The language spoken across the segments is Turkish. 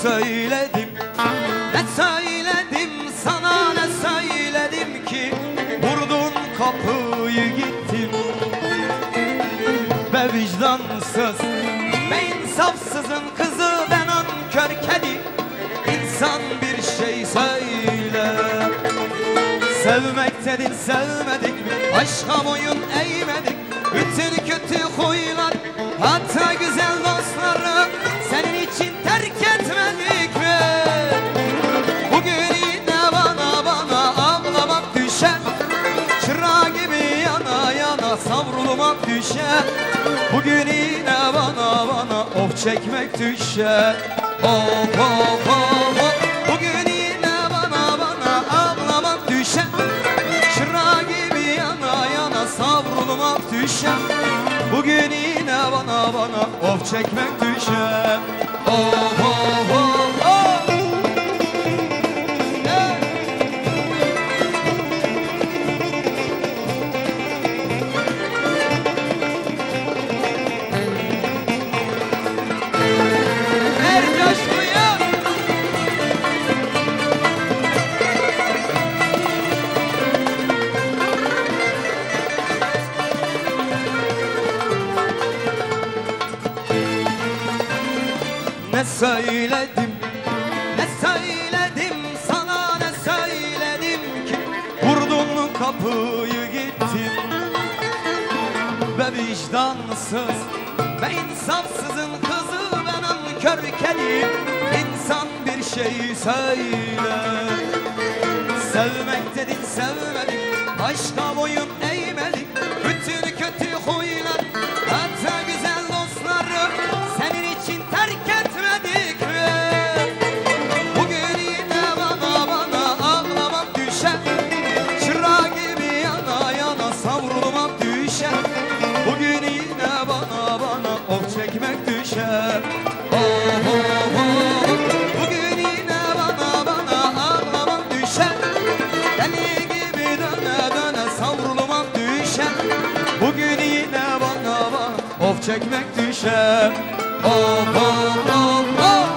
söyledim, ne söyledim sana, ne söyledim ki vurdun kapıyı gittin. Be vicdansız, be insafsızın kızı, ben nankör kedi. İnsan bir şey söyle. Sevmek dedin, sevmedik mi? Aşka boyun eğmedik. Bütün kötü huylar, hatta güzel dostları senin için terk etmedik mi? Bugün yine bana ağlamak düşer, çırağı gibi yana yana savrulmak düşer. Bugün yine bana of çekmek düşer. Of of of of. Bugün yine bana ağlamak düşer, çırağı gibi yana yana savrulmak düşer. Bugün yine bana of çekmek düşer. Of of of of. Her coşkuya ne söyledim, ne söyledim sana, ne söyledim ki vurdun kapıyı gittin. Be vicdansız, be insafsızın kızı, ben nankör kedi. İnsan bir şey söyle. Sevmek dedin, sevmedik, aşka boyun eğmedik. Bütün kötü huylar, hatta güzel dostları senin için terk etmedik mi? Bugün yine bana ağlamak düşer, çırağı gibi yana yana savrulmak düşer. Bugün yine bana of çekmek düşer. Oh oh oh. Bugün yine bana ağlamak düşer, deli gibi döne döne savrulmak düşer. Bugün yine bana of çekmek düşer. Of of of of.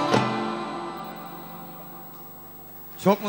Çok mu